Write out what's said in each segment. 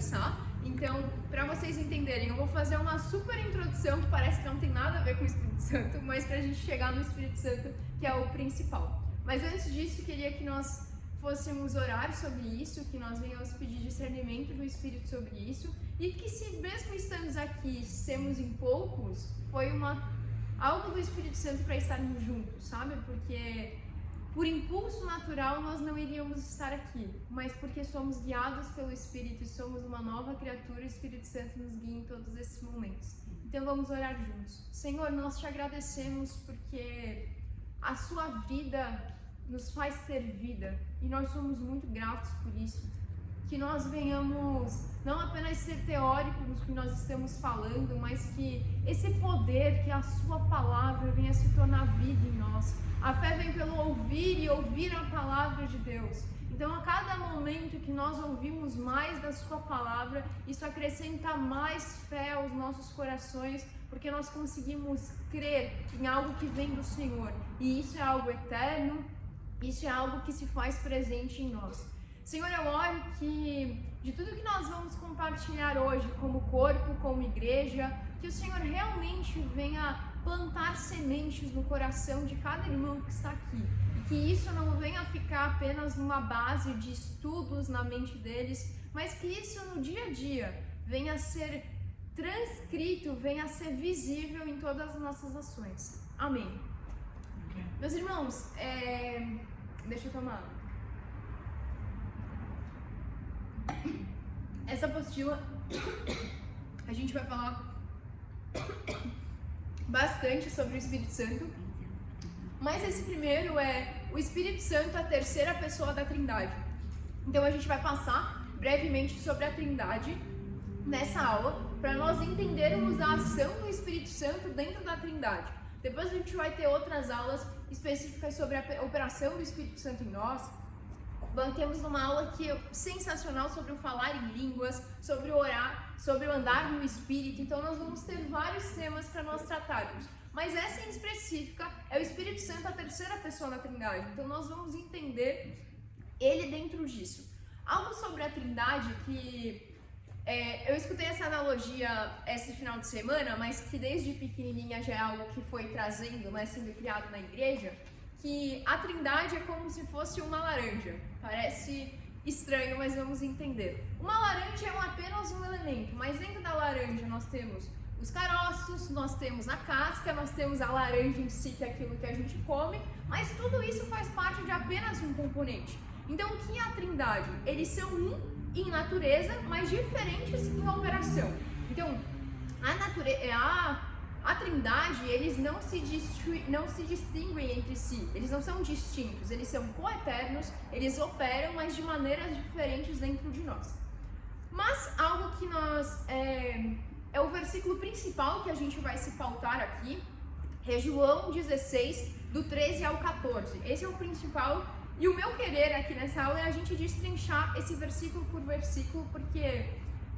conversar. Então, para vocês entenderem, eu vou fazer uma super introdução que parece que não tem nada a ver com o Espírito Santo, mas para a gente chegar no Espírito Santo, que é o principal. Mas antes disso, queria que nós fôssemos orar sobre isso, que nós venhamos pedir discernimento do Espírito sobre isso, e que se mesmo estamos aqui, semos em poucos, foi algo do Espírito Santo para estarmos juntos, sabe? Porque por impulso natural nós não iríamos estar aqui, mas porque somos guiados pelo Espírito e somos uma nova criatura, o Espírito Santo nos guia em todos esses momentos. Então vamos orar juntos. Senhor, nós te agradecemos porque a sua vida nos faz ter vida e nós somos muito gratos por isso. Que nós venhamos não apenas ser teóricos no que nós estamos falando, mas que esse poder, que a sua palavra venha se tornar vida em nós. A fé vem pelo ouvir e ouvir a palavra de Deus. Então, a cada momento que nós ouvimos mais da sua palavra, isso acrescenta mais fé aos nossos corações, porque nós conseguimos crer em algo que vem do Senhor. E isso é algo eterno, isso é algo que se faz presente em nós. Senhor, eu oro que de tudo que nós vamos compartilhar hoje como corpo, como igreja, que o Senhor realmente venha plantar sementes no coração de cada irmão que está aqui. E que isso não venha ficar apenas numa base de estudos na mente deles, mas que isso no dia a dia venha a ser transcrito, venha a ser visível em todas as nossas ações. Amém. Meus irmãos, deixa eu tomar água. Essa apostila a gente vai falar bastante sobre o Espírito Santo, mas esse primeiro é o Espírito Santo, a terceira pessoa da Trindade. Então a gente vai passar brevemente sobre a Trindade nessa aula, para nós entendermos a ação do Espírito Santo dentro da Trindade. Depois a gente vai ter outras aulas específicas sobre a operação do Espírito Santo em nós. Temos uma aula que é sensacional sobre o falar em línguas, sobre o orar, sobre o andar no Espírito. Então nós vamos ter vários temas para nós tratarmos. Mas essa em específica é o Espírito Santo, a terceira pessoa da Trindade. Então nós vamos entender ele dentro disso. Algo sobre a Trindade que eu escutei essa analogia esse final de semana, mas que desde pequenininha já é algo que foi trazendo, sendo criado na igreja, que a Trindade é como se fosse uma laranja. Parece estranho, mas vamos entender. Uma laranja é apenas um elemento, mas dentro da laranja nós temos os caroços, nós temos a casca, nós temos a laranja em si, que é aquilo que a gente come, mas tudo isso faz parte de apenas um componente. Então, o que é a Trindade? Eles são um em natureza, mas diferentes em operação. Então, a Trindade, eles não se distinguem entre si, eles não são distintos, eles são coeternos, eles operam, mas de maneiras diferentes dentro de nós. Mas algo que é o versículo principal que a gente vai se pautar aqui, é João 16, do 13 ao 14. Esse é o principal, e o meu querer aqui nessa aula é a gente destrinchar esse versículo por versículo, porque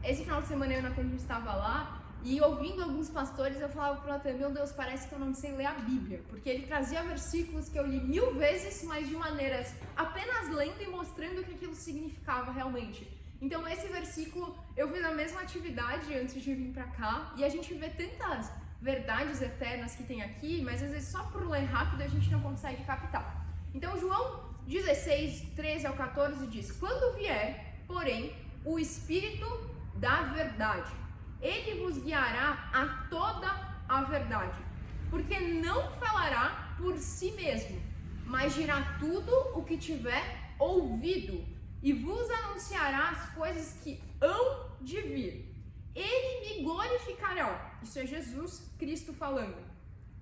esse final de semana eu e o Natan estava lá, e ouvindo alguns pastores, eu falava pro Natan, meu Deus, parece que eu não sei ler a Bíblia, porque ele trazia versículos que eu li 1000 vezes, mas de maneiras apenas lendo e mostrando o que aquilo significava realmente. Então esse versículo, eu fiz a mesma atividade antes de vir pra cá, e a gente vê tantas verdades eternas que tem aqui, mas às vezes só por ler rápido a gente não consegue captar. Então João 16, 13 ao 14 diz, quando vier, porém, o Espírito da verdade, ele vos guiará a toda a verdade, porque não falará por si mesmo, mas dirá tudo o que tiver ouvido e vos anunciará as coisas que hão de vir. Ele me glorificará, isso é Jesus Cristo falando,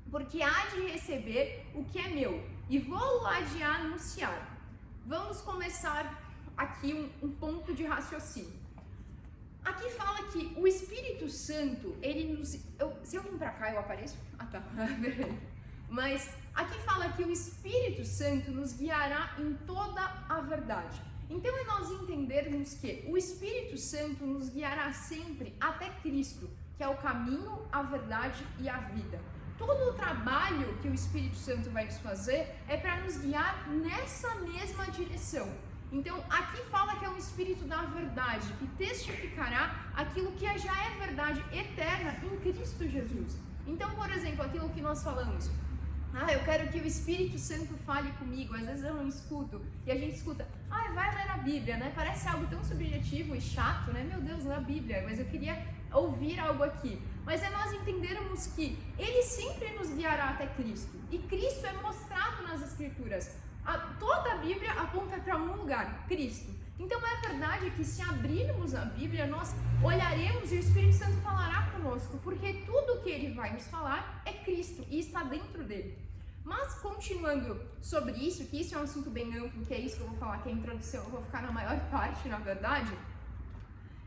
porque há de receber o que é meu e vou lá de anunciar. Vamos começar aqui um ponto de raciocínio. Aqui fala que o Espírito Santo, ele nos... se eu vim pra cá, eu apareço? Ah, tá. Mas aqui fala que o Espírito Santo nos guiará em toda a verdade. Então é nós entendermos que o Espírito Santo nos guiará sempre até Cristo, que é o caminho, a verdade e a vida. Todo o trabalho que o Espírito Santo vai nos fazer é para nos guiar nessa mesma direção. Então, aqui fala que é um espírito da verdade, que testificará aquilo que já é verdade eterna em Cristo Jesus. Então, por exemplo, aquilo que nós falamos, eu quero que o Espírito Santo fale comigo, às vezes eu não escuto, e a gente escuta, vai ler a Bíblia, né? Parece algo tão subjetivo e chato, né? Meu Deus, ler a Bíblia, mas eu queria ouvir algo aqui. Mas é nós entendermos que Ele sempre nos guiará até Cristo, e Cristo é mostrado nas Escrituras. Toda a Bíblia aponta para um lugar, Cristo. Então é verdade que se abrirmos a Bíblia, nós olharemos e o Espírito Santo falará conosco, porque tudo que Ele vai nos falar é Cristo e está dentro dele. Mas continuando sobre isso, que isso é um assunto bem amplo, que é isso que eu vou falar, que é a introdução, eu vou ficar na maior parte, na verdade,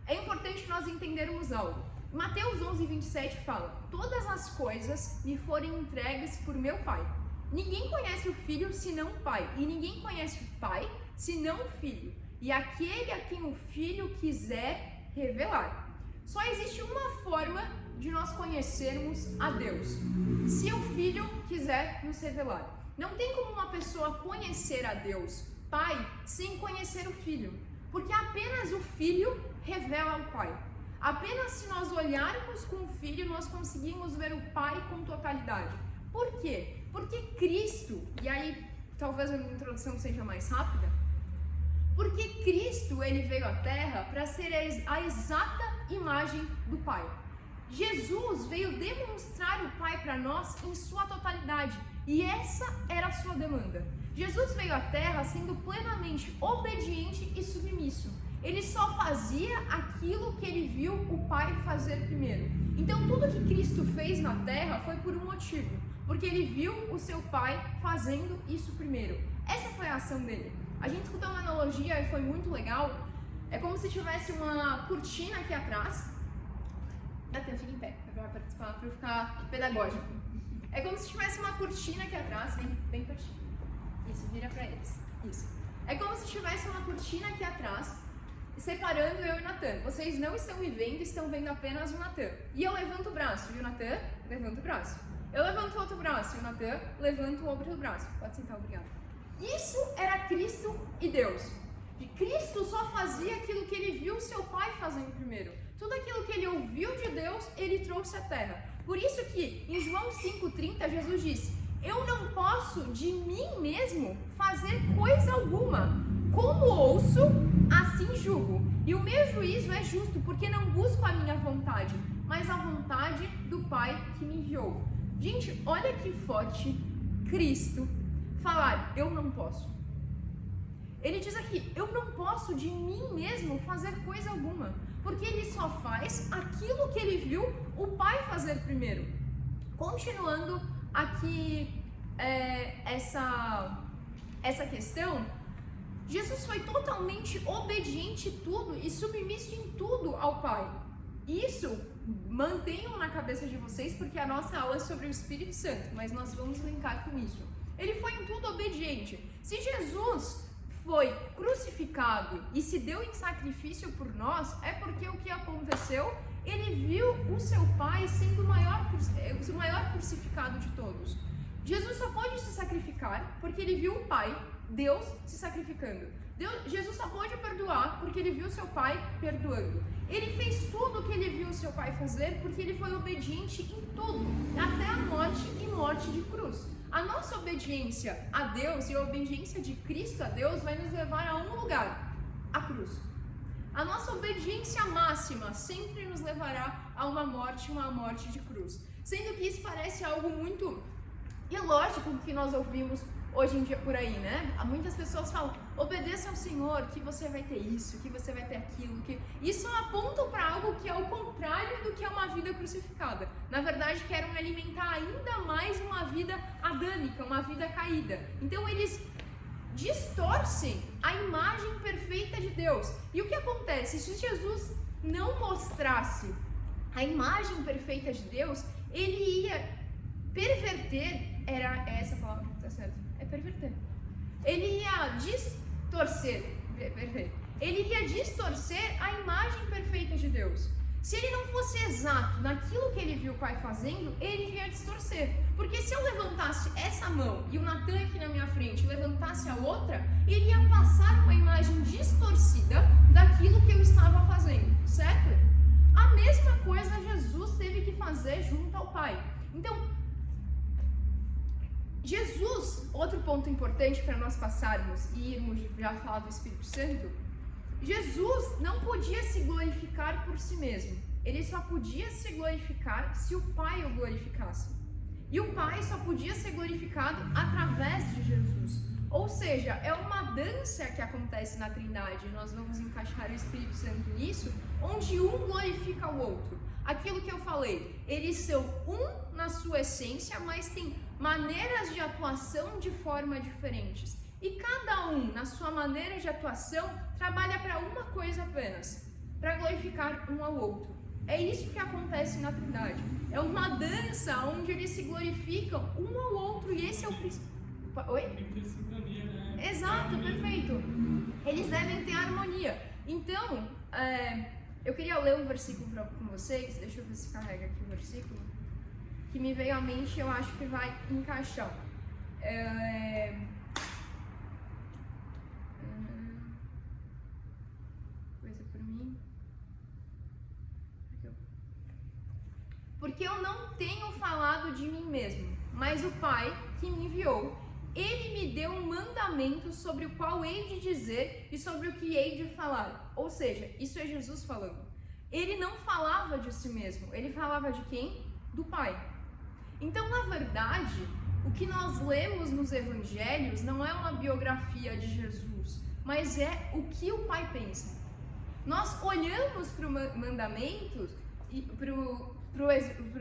é importante nós entendermos algo. Mateus 11:27 fala, todas as coisas me forem entregues por meu Pai. Ninguém conhece o Filho senão o Pai, e ninguém conhece o Pai senão o Filho, e aquele a quem o Filho quiser revelar. Só existe uma forma de nós conhecermos a Deus, se o Filho quiser nos revelar. Não tem como uma pessoa conhecer a Deus, Pai, sem conhecer o Filho, porque apenas o Filho revela o Pai. Apenas se nós olharmos com o Filho, nós conseguimos ver o Pai com totalidade. Por quê? Porque Cristo, e aí talvez a minha introdução seja mais rápida, porque Cristo ele veio à Terra para ser a exata imagem do Pai. Jesus veio demonstrar o Pai para nós em sua totalidade, e essa era a sua demanda. Jesus veio à Terra sendo plenamente obediente e submisso. Ele só fazia aquilo que ele viu o Pai fazer primeiro. Então tudo que Cristo fez na Terra foi por um motivo, porque ele viu o seu Pai fazendo isso primeiro. Essa foi a ação dele. A gente escutou uma analogia e foi muito legal. É como se tivesse uma cortina aqui atrás. Fica em pé, para participar, para ficar pedagógico. É como se tivesse uma cortina aqui atrás, bem pertinho. Isso, vira para eles. Isso. É como se tivesse uma cortina aqui atrás, separando eu e o Natan. Vocês não estão me vendo, estão vendo apenas o Natan. E eu levanto o braço, e o Natan levanta o braço. Eu levanto o outro braço, e o Natan levanta o outro braço. Pode sentar, obrigado. Isso era Cristo e Deus. E Cristo só fazia aquilo que ele viu seu Pai fazendo primeiro. Tudo aquilo que ele ouviu de Deus, ele trouxe à terra. Por isso que em João 5,30 Jesus disse: eu não posso de mim mesmo fazer coisa alguma. Como ouço, assim julgo. E o meu juízo é justo, porque não busco a minha vontade, mas a vontade do Pai que me enviou. Gente, olha que forte Cristo falar, eu não posso. Ele diz aqui, eu não posso de mim mesmo fazer coisa alguma, porque ele só faz aquilo que ele viu o Pai fazer primeiro. Continuando aqui essa questão, Jesus foi totalmente obediente em tudo e submisso em tudo ao Pai. Isso mantenham na cabeça de vocês, porque a nossa aula é sobre o Espírito Santo, mas nós vamos linkar com isso. Ele foi em tudo obediente. Se Jesus foi crucificado e se deu em sacrifício por nós, é porque o que aconteceu? Ele viu o seu Pai sendo o maior crucificado de todos. Jesus só pode se sacrificar porque ele viu o Pai, Deus, se sacrificando. Jesus só pode perdoar porque ele viu seu Pai perdoando. Ele fez tudo o que ele viu seu Pai fazer porque ele foi obediente em tudo, até a morte e morte de cruz. A nossa obediência a Deus e a obediência de Cristo a Deus vai nos levar a um lugar, a cruz. A nossa obediência máxima sempre nos levará a uma morte de cruz. Sendo que isso parece algo muito ilógico que nós ouvimos hoje em dia por aí, né? Muitas pessoas falam, obedeça ao Senhor, que você vai ter isso, que você vai ter aquilo, que isso aponta para algo que é o contrário do que é uma vida crucificada. Na verdade, querem alimentar ainda mais uma vida adâmica, uma vida caída. Então, eles distorcem a imagem perfeita de Deus. E o que acontece? Se Jesus não mostrasse a imagem perfeita de Deus, ele ia perverter, era essa palavra que está certa? É perverter. Ele ia distorcer a imagem perfeita de Deus. Se ele não fosse exato naquilo que ele viu o pai fazendo, ele iria distorcer. Porque se eu levantasse essa mão e o Natan aqui na minha frente levantasse a outra, ele ia passar uma imagem distorcida daquilo que eu estava fazendo, certo? A mesma coisa Jesus teve que fazer junto ao pai. Então, Jesus, outro ponto importante para nós passarmos e irmos já falar do Espírito Santo, Jesus não podia se glorificar por si mesmo. Ele só podia se glorificar se o Pai o glorificasse. E o Pai só podia ser glorificado através de Jesus. Ou seja, é uma dança que acontece na Trindade. Nós vamos encaixar o Espírito Santo nisso, onde um glorifica o outro. Aquilo que eu falei, eles são um na sua essência, mas tem maneiras de atuação de forma diferentes. E cada um, na sua maneira de atuação, trabalha para uma coisa apenas, para glorificar um ao outro. É isso que acontece na Trindade. É uma dança onde eles se glorificam um ao outro, e esse é o principal. Oi? Exato, perfeito. Eles devem ter harmonia. Então, eu queria ler um versículo com vocês. Deixa eu ver se carrega aqui o versículo. Que me veio à mente e eu acho que vai encaixar. Porque eu não tenho falado de mim mesmo, mas o Pai que me enviou, ele me deu um mandamento sobre o qual hei de dizer e sobre o que hei de falar. Ou seja, isso é Jesus falando. Ele não falava de si mesmo, ele falava de quem? Do Pai. Então, na verdade, o que nós lemos nos evangelhos não é uma biografia de Jesus, mas é o que o Pai pensa. Nós olhamos para os mandamentos e para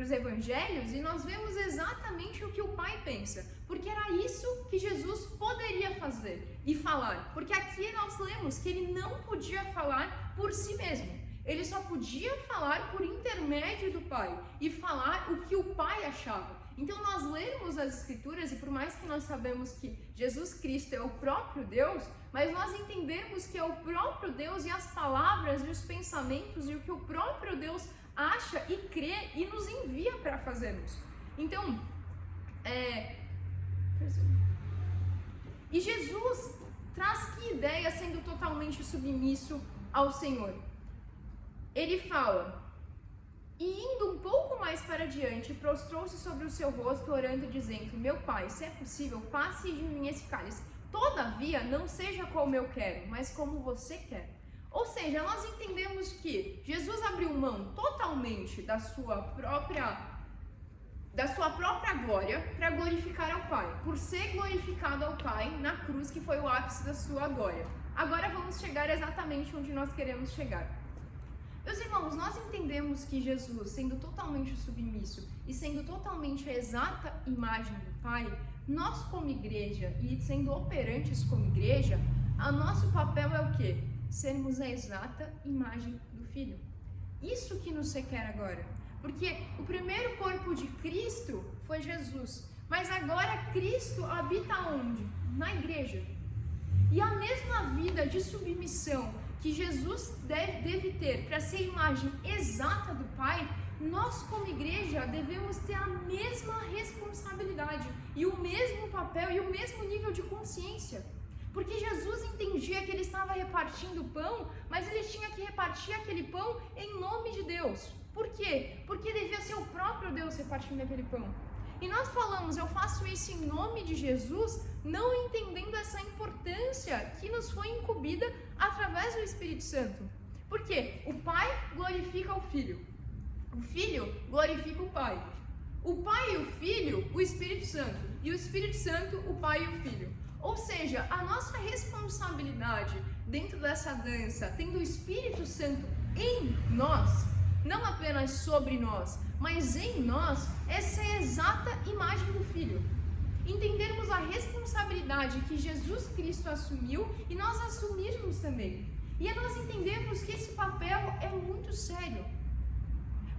os evangelhos e nós vemos exatamente o que o Pai pensa, porque era isso que Jesus poderia fazer e falar, porque aqui nós lemos que ele não podia falar por si mesmo, ele só podia falar por intermédio do Pai e falar o que o Pai achava. Então nós lemos as Escrituras e por mais que nós sabemos que Jesus Cristo é o próprio Deus, mas nós entendemos que é o próprio Deus e as palavras e os pensamentos e o que o próprio Deus acha e crê e nos envia para fazermos. Então, e Jesus traz que ideia sendo totalmente submisso ao Senhor? Ele fala, e indo um pouco mais para diante, prostrou-se sobre o seu rosto, orando e dizendo, meu Pai, se é possível, passe de mim esse cálice. Todavia, não seja como eu quero, mas como você quer. Ou seja, nós entendemos que Jesus abriu mão totalmente da sua própria glória para glorificar ao Pai, por ser glorificado ao Pai na cruz, que foi o ápice da sua glória. Agora vamos chegar exatamente onde nós queremos chegar. Meus irmãos, nós entendemos que Jesus, sendo totalmente submisso e sendo totalmente a exata imagem do Pai, nós como igreja e sendo operantes como igreja, o nosso papel é o quê? Sermos a exata imagem do Filho. Isso que nos requer agora. Porque o primeiro corpo de Cristo foi Jesus. Mas agora Cristo habita onde? Na igreja. E a mesma vida de submissão que Jesus deve ter para ser a imagem exata do Pai, nós como igreja devemos ter a mesma responsabilidade e o mesmo papel e o mesmo nível de consciência. Porque Jesus entendia que ele estava repartindo pão, mas ele tinha que repartir aquele pão em nome de Deus. Por quê? Porque devia ser o próprio Deus repartindo aquele pão. E nós falamos, eu faço isso em nome de Jesus, não entendendo essa importância que nos foi incumbida através do Espírito Santo. Por quê? O Pai glorifica o Filho. O Filho glorifica o Pai. O Pai e o Filho, o Espírito Santo. E o Espírito Santo, o Pai e o Filho. Ou seja, a nossa responsabilidade dentro dessa dança, tendo o Espírito Santo em nós, não apenas sobre nós, mas em nós, essa é a exata imagem do Filho. Entendermos a responsabilidade que Jesus Cristo assumiu e nós assumirmos também. E nós entendemos que esse papel é muito sério.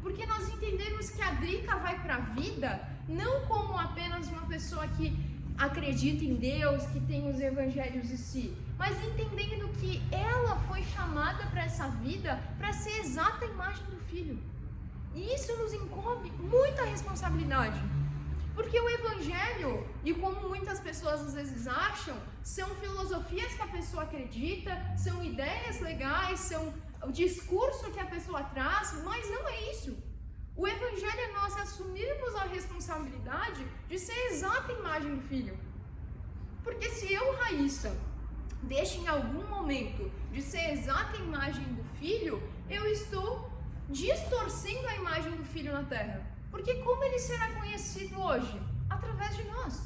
Porque nós entendemos que a Drica vai para a vida não como apenas uma pessoa que acredita em Deus, que tem os evangelhos em si, mas entendendo que ela foi chamada para essa vida para ser exata a imagem do Filho. E isso nos incumbe muita responsabilidade. Porque o evangelho, e como muitas pessoas às vezes acham, são filosofias que a pessoa acredita, são ideias legais, são o discurso que a pessoa traz, mas não é isso. O evangelho é nós assumirmos a responsabilidade de ser exata a imagem do Filho. Porque se eu, Raíssa, deixo em algum momento de ser exata a imagem do Filho, eu estou distorcendo a imagem do Filho na Terra. Porque como ele será conhecido hoje? Através de nós.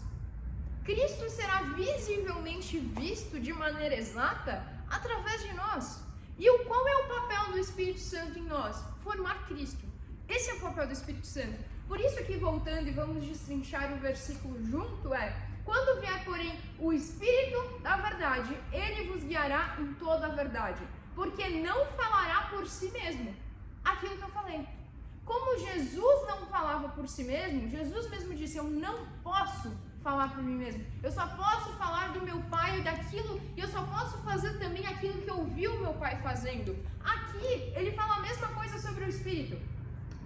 Cristo será visivelmente visto de maneira exata através de nós. E qual é o papel do Espírito Santo em nós? Formar Cristo. Esse é o papel do Espírito Santo. Por isso que, voltando e vamos destrinchar o versículo junto, quando vier, porém, o Espírito da verdade, ele vos guiará em toda a verdade, porque não falará por si mesmo aquilo que eu falei. Como Jesus não falava por si mesmo, Jesus mesmo disse, eu não posso falar por mim mesmo. Eu só posso falar do meu Pai e daquilo, e eu só posso fazer também aquilo que eu vi o meu Pai fazendo. Aqui, ele fala a mesma coisa sobre o Espírito.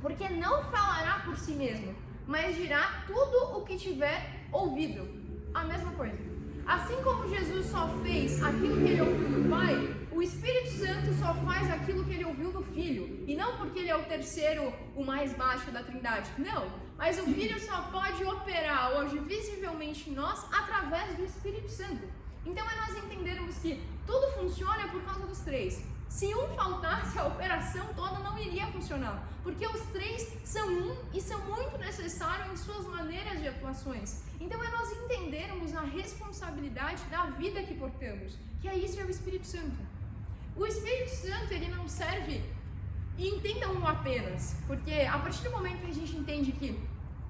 Porque não falará por si mesmo, mas dirá tudo o que tiver ouvido. A mesma coisa. Assim como Jesus só fez aquilo que ele ouviu do Pai, o Espírito Santo só faz aquilo que ele ouviu do Filho. E não porque ele é o terceiro, o mais baixo da Trindade. Não. Mas o Filho só pode operar hoje visivelmente em nós através do Espírito Santo. Então é nós entendermos que tudo funciona por causa dos três. Se um faltasse, a operação toda não iria funcionar, porque os três são um e são muito necessários em suas maneiras de atuações. Então é nós entendermos a responsabilidade da vida que portamos, que é isso, é o Espírito Santo. O Espírito Santo, ele não serve, e entendam-no apenas, porque a partir do momento que a gente entende que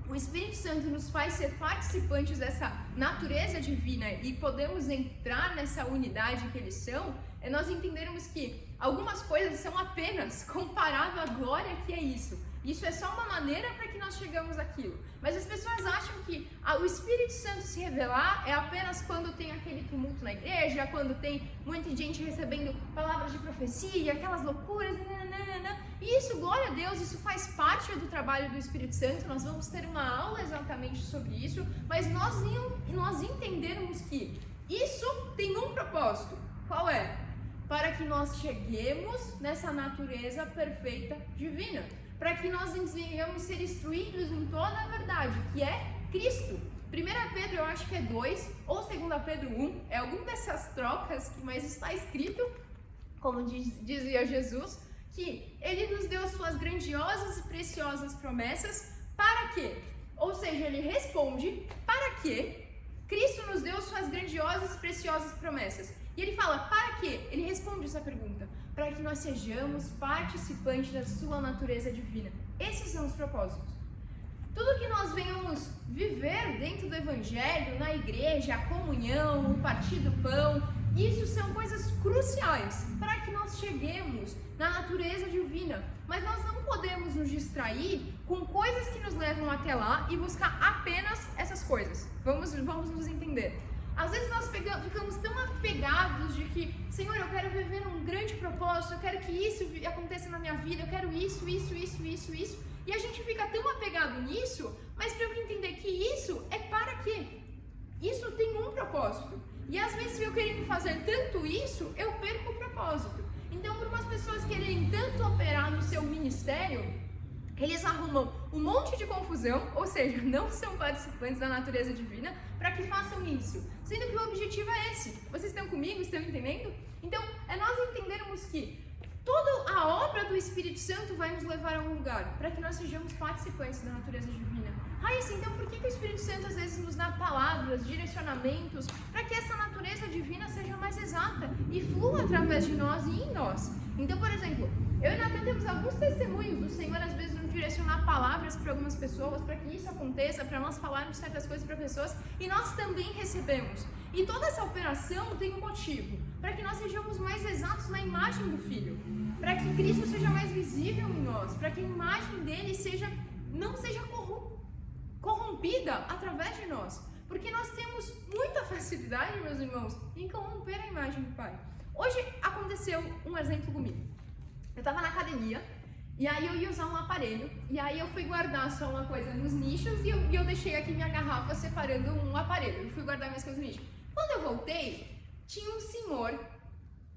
o Espírito Santo nos faz ser participantes dessa natureza divina e podemos entrar nessa unidade que eles são, é nós entendermos que algumas coisas são apenas comparado à glória que é isso. Isso é só uma maneira para que nós chegamos àquilo. Mas as pessoas acham que o Espírito Santo se revelar é apenas quando tem aquele tumulto na igreja, quando tem muita gente recebendo palavras de profecia, aquelas loucuras, E isso, glória a Deus, isso faz parte do trabalho do Espírito Santo. Nós vamos ter uma aula exatamente sobre isso, mas nós entendermos que isso tem um propósito. Qual é? Para que nós cheguemos nessa natureza perfeita divina, para que nós venhamos ser instruídos em toda a verdade, que é Cristo. 1 Pedro, eu acho que é 2, ou 2 Pedro 1, é alguma dessas trocas, mas está escrito, como dizia Jesus, que Ele nos deu suas grandiosas e preciosas promessas, para quê? Ou seja, Ele responde, para quê? Cristo nos deu suas grandiosas e preciosas promessas. E ele fala, para quê? Ele responde essa pergunta, para que nós sejamos participantes da sua natureza divina. Esses são os propósitos. Tudo que nós venhamos viver dentro do Evangelho, na igreja, a comunhão, o partir do pão, isso são coisas cruciais para que nós cheguemos na natureza divina. Mas nós não podemos nos distrair com coisas que nos levam até lá e buscar apenas essas coisas. Vamos nos entender. Às vezes nós ficamos tão apegados de que, Senhor, eu quero viver um grande propósito, eu quero que isso aconteça na minha vida, eu quero isso. E a gente fica tão apegado nisso, mas para eu entender que isso é para quê? Isso tem um propósito. E às vezes eu querendo fazer tanto isso, eu perco o propósito. Então, por umas pessoas quererem tanto operar no seu ministério, eles arrumam um monte de confusão, ou seja, não são participantes da natureza divina, para que façam isso. Sendo que o objetivo é esse. Vocês estão comigo? Estão entendendo? Então, é nós entendermos que toda a obra do Espírito Santo vai nos levar a um lugar, para que nós sejamos participantes da natureza divina. Raíssa, então por que o Espírito Santo às vezes nos dá palavras, direcionamentos, para que essa natureza divina seja mais exata e flua através de nós e em nós? Então, por exemplo, eu e Natan temos alguns testemunhos do Senhor, às vezes, nos direcionar palavras para algumas pessoas, para que isso aconteça, para nós falarmos certas coisas para pessoas, e nós também recebemos. E toda essa operação tem um motivo, para que nós sejamos mais exatos na imagem do Filho, para que Cristo seja mais visível em nós, para que a imagem dele não seja corrompida através de nós. Porque nós temos muita facilidade, meus irmãos, em corromper a imagem do Pai. Hoje aconteceu um exemplo comigo. Eu estava na academia, e aí eu ia usar um aparelho, e aí eu fui guardar só uma coisa nos nichos, e eu deixei aqui minha garrafa separando um aparelho. Eu fui guardar minhas coisas no nicho. Quando eu voltei, tinha um senhor,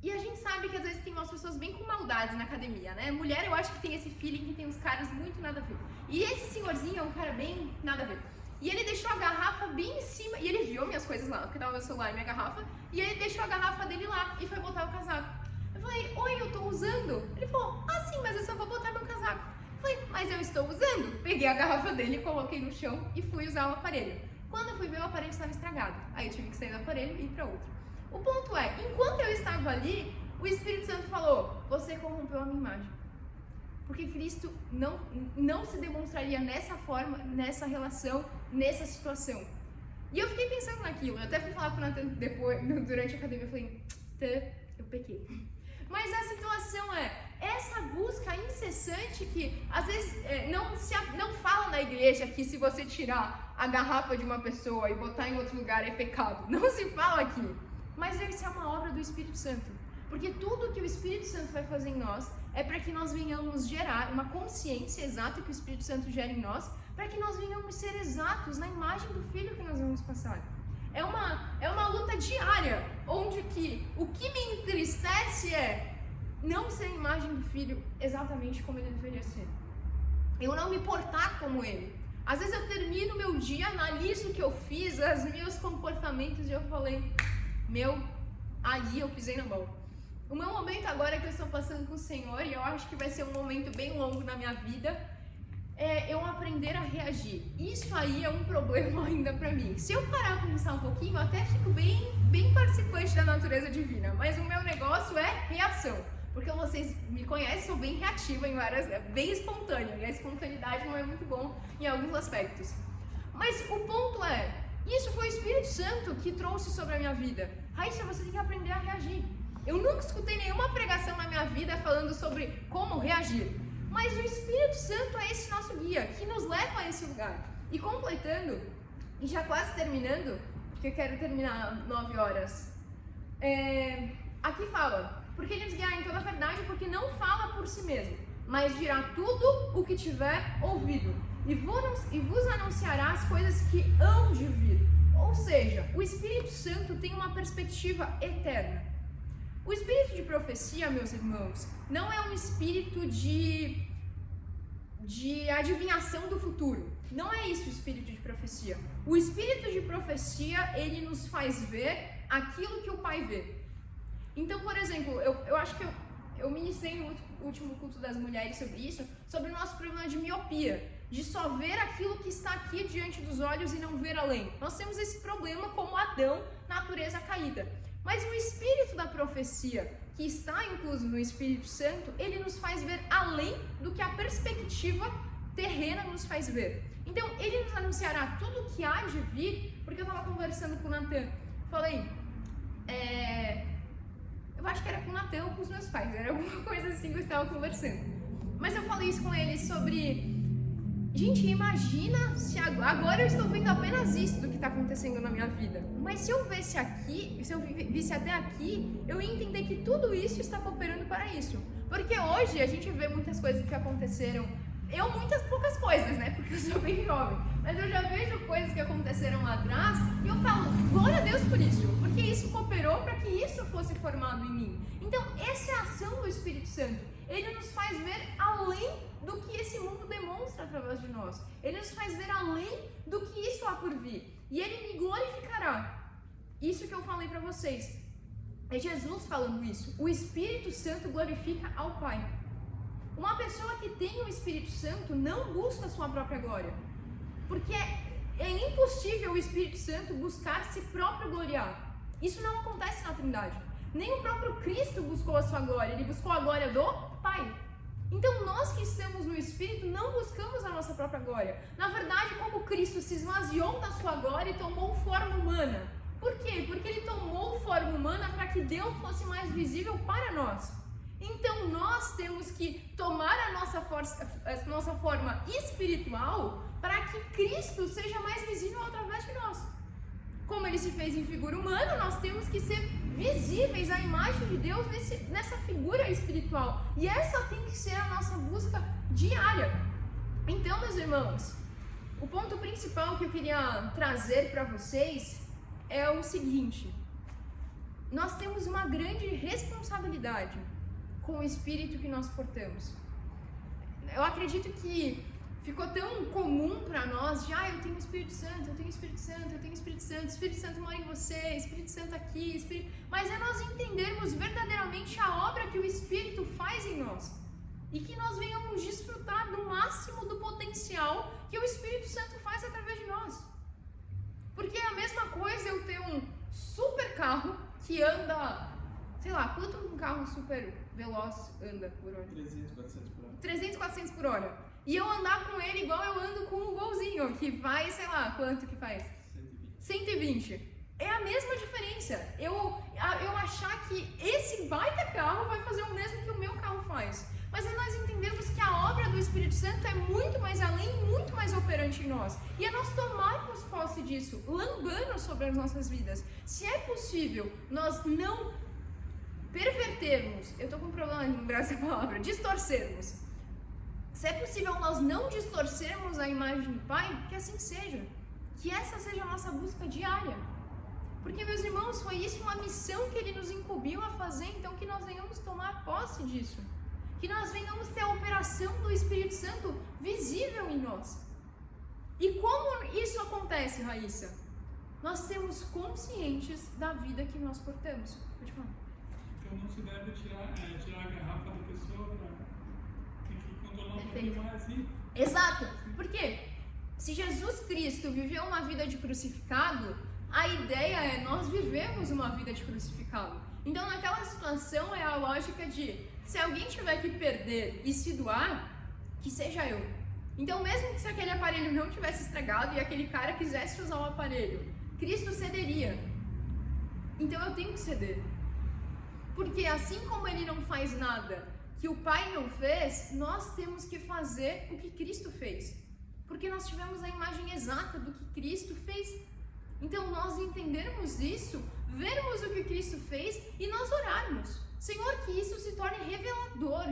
e a gente sabe que às vezes tem umas pessoas bem com maldades na academia, né? Mulher, eu acho que tem esse feeling que tem uns caras muito nada a ver. E esse senhorzinho é um cara bem nada a ver. E ele deixou a garrafa bem em cima, e ele viu minhas coisas lá, porque tava meu celular e minha garrafa, e ele deixou a garrafa dele lá, e foi botar o casaco. Eu falei, oi, eu tô usando. Ele falou, ah sim, mas eu só vou botar meu casaco. Eu falei, mas eu estou usando. Peguei a garrafa dele, coloquei no chão e fui usar o aparelho. Quando eu fui ver, o aparelho estava estragado. Aí eu tive que sair do aparelho e ir para outro. O ponto é, enquanto eu estava ali, o Espírito Santo falou, você corrompeu a minha imagem. Porque Cristo não se demonstraria nessa forma, nessa relação, nessa situação. E eu fiquei pensando naquilo. Eu até fui falar com o Nathan depois, durante a academia, eu falei, eu pequei. Mas a situação é, essa busca incessante que, às vezes, não fala na igreja que se você tirar a garrafa de uma pessoa e botar em outro lugar é pecado. Não se fala aqui. Mas isso é uma obra do Espírito Santo. Porque tudo que o Espírito Santo vai fazer em nós é para que nós venhamos gerar uma consciência exata que o Espírito Santo gera em nós, para que nós venhamos ser exatos na imagem do Filho que nós vamos passar. É uma luta diária, onde o que me entristece é não ser a imagem do Filho exatamente como ele deveria ser. Eu não me portar como ele. Às vezes eu termino meu dia, analiso o que eu fiz, os meus comportamentos, e eu falei, aí eu pisei na bola. O meu momento agora que eu estou passando com o Senhor, e eu acho que vai ser um momento bem longo na minha vida, é eu aprender a reagir. Isso aí é um problema ainda pra mim. Se eu parar pra pensar um pouquinho, eu até fico bem participante da natureza divina, mas o meu negócio é reação. Porque vocês me conhecem, sou bem reativa em várias, bem espontânea, e a espontaneidade não é muito bom em alguns aspectos. Mas o ponto é, isso foi o Espírito Santo que trouxe sobre a minha vida. Raíssa, você tem que aprender a reagir. Eu nunca escutei nenhuma pregação na minha vida falando sobre como reagir. Mas o Espírito Santo é esse nosso guia, que nos leva a esse lugar. E completando, e já quase terminando, porque eu quero terminar 9 horas, aqui fala, porque ele nos guiará em toda a verdade, porque não fala por si mesmo, mas dirá tudo o que tiver ouvido, e vos anunciará as coisas que hão de vir. Ou seja, o Espírito Santo tem uma perspectiva eterna. O espírito de profecia, meus irmãos, não é um espírito de adivinhação do futuro. Não é isso o espírito de profecia. O espírito de profecia, ele nos faz ver aquilo que o Pai vê. Então, por exemplo, eu acho que eu ministrei no último culto das mulheres sobre isso, sobre o nosso problema de miopia, de só ver aquilo que está aqui diante dos olhos e não ver além. Nós temos esse problema como Adão, natureza caída. Mas o espírito da profecia, que está incluso no Espírito Santo, ele nos faz ver além do que a perspectiva terrena nos faz ver. Então, ele nos anunciará tudo o que há de vir, porque eu estava conversando com o Nathan, falei, eu acho que era com o Nathan ou com os meus pais, era alguma coisa assim que eu estava conversando. Mas eu falei isso com ele sobre... Gente, imagina se agora eu estou vendo apenas isso do que está acontecendo na minha vida. Mas se eu visse aqui, se eu visse até aqui, eu ia entender que tudo isso está cooperando para isso. Porque hoje a gente vê muitas coisas que aconteceram, muitas poucas coisas, né? Porque eu sou bem jovem. Mas eu já vejo coisas que aconteceram lá atrás e eu falo, glória a Deus por isso. Porque isso cooperou para que isso fosse formado em mim. Então, essa é a ação do Espírito Santo. Ele nos faz ver além do que esse mundo demonstra através de nós. Ele nos faz ver além do que isso há por vir. E ele me glorificará. Isso que eu falei para vocês. É Jesus falando isso. O Espírito Santo glorifica ao Pai. Uma pessoa que tem o Espírito Santo não busca a sua própria glória. Porque é impossível o Espírito Santo buscar si próprio gloriar. Isso não acontece na Trindade. Nem o próprio Cristo buscou a sua glória. Ele buscou a glória do Pai. Então nós que estamos no Espírito não buscamos a nossa própria glória. Na verdade, como Cristo se esvaziou da sua glória e tomou forma humana. Por quê? Porque ele tomou forma humana para que Deus fosse mais visível para nós. Então nós temos que tomar a nossa forma espiritual para que Cristo seja mais visível através de nós. como ele se fez em figura humana, nós temos que ser visíveis à imagem de Deus nessa figura espiritual. E essa tem que ser a nossa busca diária. Então, meus irmãos, o ponto principal que eu queria trazer para vocês é o seguinte: nós temos uma grande responsabilidade com o espírito que nós portamos. Eu acredito que ficou tão comum para nós, eu tenho o Espírito Santo, eu tenho o Espírito Santo, eu tenho o Espírito Santo, o Espírito Santo mora em você, Espírito Santo aqui, mas é nós entendermos verdadeiramente a obra que o Espírito faz em nós e que nós venhamos desfrutar do máximo do potencial que o Espírito Santo faz através de nós. Porque é a mesma coisa eu ter um super carro que anda, sei lá, quanto um carro super veloz anda por hora? 300, 400 por hora. 300, 400 por hora. E eu andar com ele igual eu ando com o Golzinho, que vai, sei lá, quanto que faz? 120. É a mesma diferença. Eu achar que esse baita carro vai fazer o mesmo que o meu carro faz. Mas é nós entendermos que a obra do Espírito Santo é muito mais além, muito mais operante em nós. E é nós tomarmos posse disso, lambando sobre as nossas vidas. Se é possível nós não pervertermos, eu tô com um problema em lembrar essa palavra, distorcermos. Se é possível nós não distorcermos a imagem do Pai, que assim seja. Que essa seja a nossa busca diária. Porque, meus irmãos, foi isso uma missão que Ele nos incumbiu a fazer, então que nós venhamos tomar posse disso. Que nós venhamos ter a operação do Espírito Santo visível em nós. E como isso acontece, Raíssa? Nós sermos conscientes da vida que nós portamos. Pode falar. Então não se deve tirar a garrafa da pessoa para... Exato, porque se Jesus Cristo viveu uma vida de crucificado, a ideia é nós vivemos uma vida de crucificado. Então naquela situação é a lógica de se alguém tiver que perder e se doar, que seja eu. Então mesmo que se aquele aparelho não tivesse estragado e aquele cara quisesse usar o aparelho, Cristo cederia. Então eu tenho que ceder. Porque assim como Ele não faz nada que o Pai não fez, nós temos que fazer o que Cristo fez. Porque nós tivemos a imagem exata do que Cristo fez. Então nós entendermos isso, vermos o que Cristo fez e nós orarmos. Senhor, que isso se torne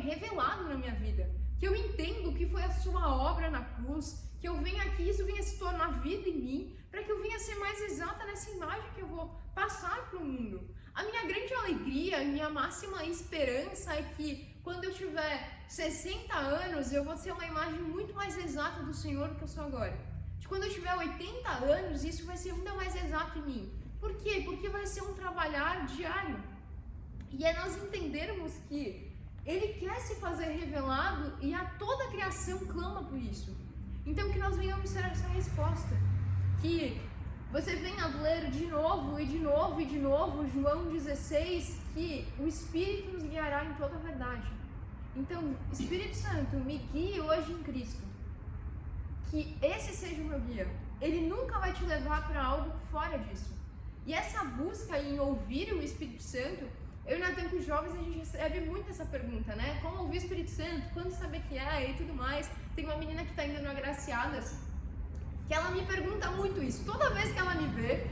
revelado na minha vida. Que eu entenda o que foi a sua obra na cruz, que eu venha aqui, isso venha se tornar vida em mim, para que eu venha ser mais exata nessa imagem que eu vou passar para o mundo. A minha grande alegria, a minha máxima esperança é que quando eu tiver 60 anos, eu vou ser uma imagem muito mais exata do Senhor do que eu sou agora. De quando eu tiver 80 anos, isso vai ser ainda mais exato em mim. Por quê? Porque vai ser um trabalhar diário. E é nós entendermos que Ele quer se fazer revelado e a toda a criação clama por isso. Então que nós venhamos ter essa resposta. Que você venha ler de novo e de novo e de novo João 16, que o Espírito nos guiará em toda a verdade. Então, Espírito Santo, me guie hoje em Cristo. Que esse seja o meu guia. Ele nunca vai te levar para algo fora disso. E essa busca em ouvir o Espírito Santo, eu e Natan, com os jovens, a gente recebe muito essa pergunta, né? Como ouvir o Espírito Santo, quando saber que é e tudo mais. Tem uma menina que está indo no Agraciadas, que ela me pergunta muito isso. Toda vez que ela me vê,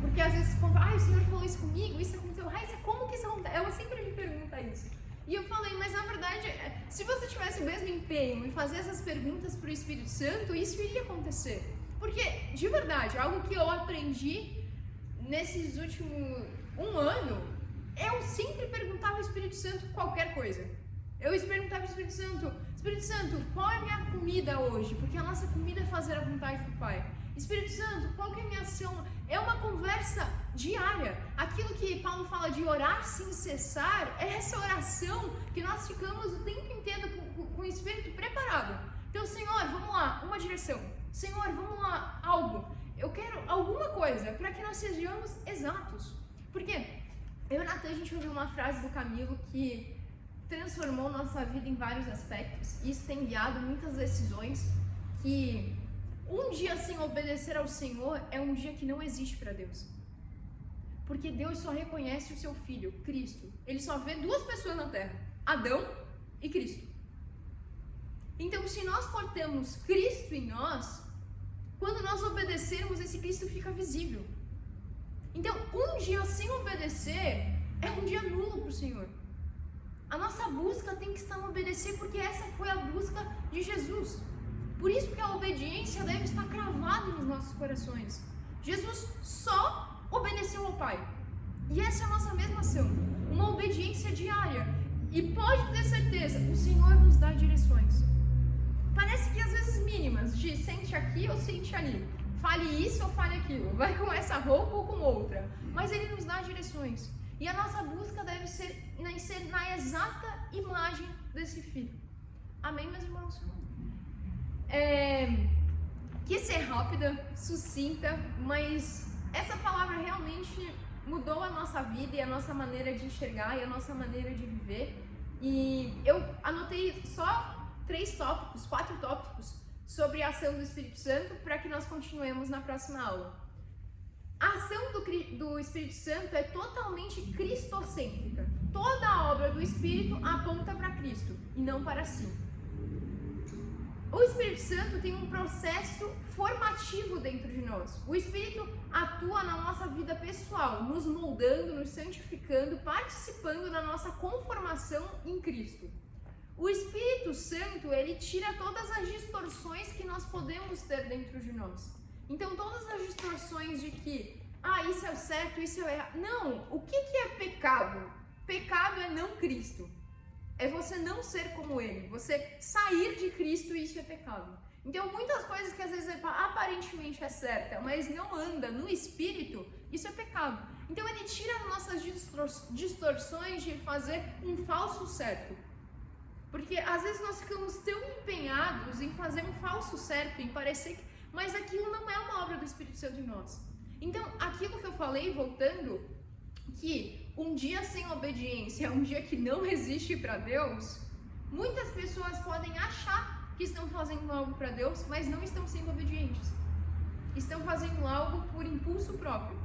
porque às vezes o Senhor falou isso comigo, isso aconteceu, Raíssa, como que isso acontece? Ela sempre me pergunta isso. E eu falei, mas na verdade, se você tivesse o mesmo empenho em fazer essas perguntas para o Espírito Santo, isso iria acontecer. Porque, de verdade, algo que eu aprendi nesses últimos um ano, eu sempre perguntava ao Espírito Santo qualquer coisa. Eu perguntava ao Espírito Santo, qual é a minha comida hoje? Porque a nossa comida é fazer a vontade do Pai. Espírito Santo, qual que é a minha ação? É uma conversa diária. Aquilo que Paulo fala de orar sem cessar, é essa oração que nós ficamos o tempo inteiro com o Espírito preparado. Então, Senhor, vamos lá, uma direção. Senhor, vamos lá, algo. Eu quero alguma coisa para que nós sejamos exatos. Porque eu e Natan, a gente ouviu uma frase do Camilo que transformou nossa vida em vários aspectos. Isso tem guiado muitas decisões, que um dia sem obedecer ao Senhor é um dia que não existe para Deus. Porque Deus só reconhece o seu Filho, Cristo. Ele só vê duas pessoas na Terra, Adão e Cristo. Então, se nós portamos Cristo em nós, quando nós obedecermos, esse Cristo fica visível. Então, um dia sem obedecer é um dia nulo para o Senhor. A nossa busca tem que estar no obedecer, porque essa foi a busca de Jesus. Por isso que a obediência deve estar cravada nos nossos corações. Jesus só obedeceu ao Pai. E essa é a nossa mesma ação. Uma obediência diária. E pode ter certeza, o Senhor nos dá direções. Parece que às vezes mínimas, de sente aqui ou sente ali. Fale isso ou fale aquilo. Vai com essa roupa ou com outra. Mas Ele nos dá direções. E a nossa busca deve ser na exata imagem desse Filho. Amém, meus irmãos? Quis ser rápida, sucinta, mas essa palavra realmente mudou a nossa vida e a nossa maneira de enxergar e a nossa maneira de viver. E eu anotei só 4 tópicos sobre a ação do Espírito Santo para que nós continuemos na próxima aula. A ação do Espírito Santo é totalmente cristocêntrica. Toda a obra do Espírito aponta para Cristo e não para si. O Espírito Santo tem um processo formativo dentro de nós. O Espírito atua na nossa vida pessoal, nos moldando, nos santificando, participando na nossa conformação em Cristo. O Espírito Santo, ele tira todas as distorções que nós podemos ter dentro de nós. Então, todas as distorções de que, isso é o certo, isso é o errado. Não, o que é pecado? Pecado é não Cristo. É você não ser como Ele. Você sair de Cristo, isso é pecado. Então, muitas coisas que às vezes aparentemente é certa, mas não anda no Espírito, isso é pecado. Então, Ele tira nossas distorções de fazer um falso certo. Porque às vezes nós ficamos tão empenhados em fazer um falso certo, em parecer que... Mas aquilo não é uma obra do Espírito Santo em nós. Então, aquilo que eu falei, voltando, que um dia sem obediência é um dia que não existe para Deus, muitas pessoas podem achar que estão fazendo algo para Deus, mas não estão sendo obedientes. Estão fazendo algo por impulso próprio.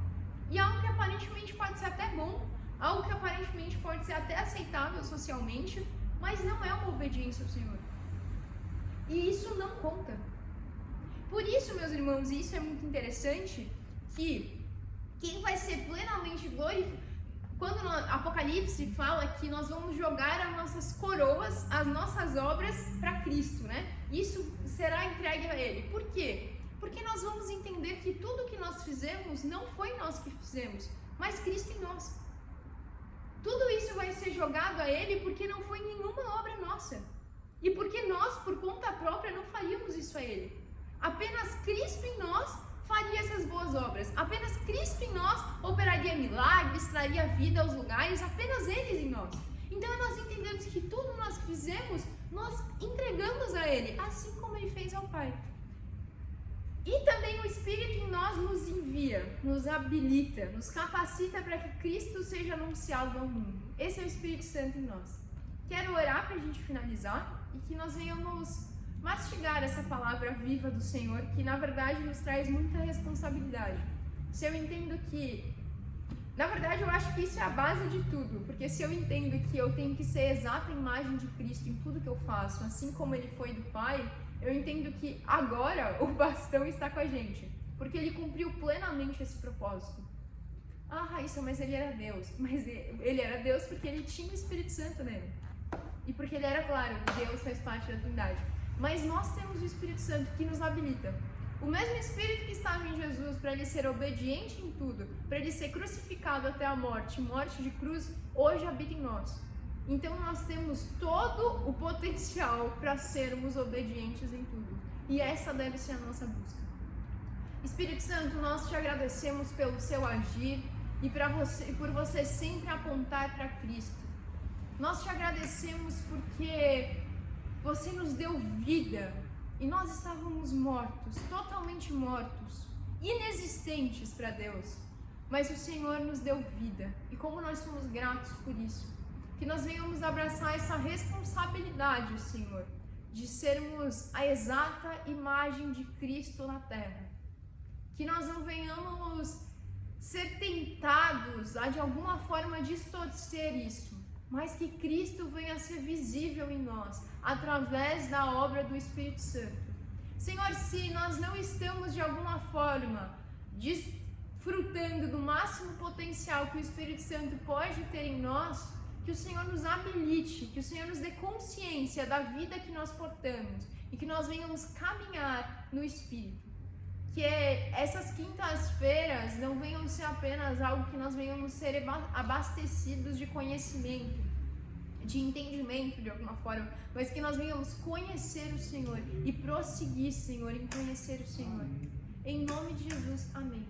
E algo que aparentemente pode ser até bom, algo que aparentemente pode ser até aceitável socialmente, mas não é uma obediência ao Senhor. E isso não conta. Por isso, meus irmãos, e isso é muito interessante, que quem vai ser plenamente glorificado, quando no Apocalipse fala que nós vamos jogar as nossas coroas, as nossas obras para Cristo, né? Isso será entregue a Ele. Por quê? Porque nós vamos entender que tudo que nós fizemos não foi nós que fizemos, mas Cristo em nós. Tudo isso vai ser jogado a Ele porque não foi nenhuma obra nossa. E porque nós, por conta própria, não faríamos isso a Ele. Apenas Cristo em nós faria essas boas obras. Apenas Cristo em nós operaria milagres, traria vida aos lugares, apenas eles em nós. Então nós entendemos que tudo nós fizemos, nós entregamos a Ele, assim como Ele fez ao Pai. E também o Espírito em nós nos envia, nos habilita, nos capacita para que Cristo seja anunciado ao mundo. Esse é o Espírito Santo em nós. Quero orar para a gente finalizar e que nós venhamos mastigar essa palavra viva do Senhor, que na verdade nos traz muita responsabilidade. Se eu entendo que, na verdade eu acho que isso é a base de tudo, porque se eu entendo que eu tenho que ser a exata imagem de Cristo em tudo que eu faço, assim como Ele foi do Pai, eu entendo que agora o bastão está com a gente, porque Ele cumpriu plenamente esse propósito. Raíssa, mas Ele era Deus. Mas Ele era Deus porque Ele tinha o Espírito Santo nele. E porque Ele era, claro, Deus faz parte da Trindade. Mas nós temos o Espírito Santo que nos habilita. O mesmo Espírito que estava em Jesus para Ele ser obediente em tudo, para Ele ser crucificado até a morte de cruz, hoje habita em nós. Então nós temos todo o potencial para sermos obedientes em tudo. E essa deve ser a nossa busca. Espírito Santo, nós te agradecemos pelo seu agir e por você sempre apontar para Cristo. Nós te agradecemos porque você nos deu vida e nós estávamos mortos, totalmente mortos, inexistentes para Deus. Mas o Senhor nos deu vida e como nós somos gratos por isso. Que nós venhamos abraçar essa responsabilidade, Senhor, de sermos a exata imagem de Cristo na terra. Que nós não venhamos ser tentados a de alguma forma distorcer isso, mas que Cristo venha a ser visível em nós, através da obra do Espírito Santo. Senhor, se nós não estamos de alguma forma frutando do máximo potencial que o Espírito Santo pode ter em nós, que o Senhor nos habilite, que o Senhor nos dê consciência da vida que nós portamos e que nós venhamos caminhar no Espírito. Que essas quintas-feiras não venham ser apenas algo que nós venhamos ser abastecidos de conhecimento, de entendimento de alguma forma, mas que nós venhamos conhecer o Senhor e prosseguir, Senhor, em conhecer o Senhor. Em nome de Jesus, amém.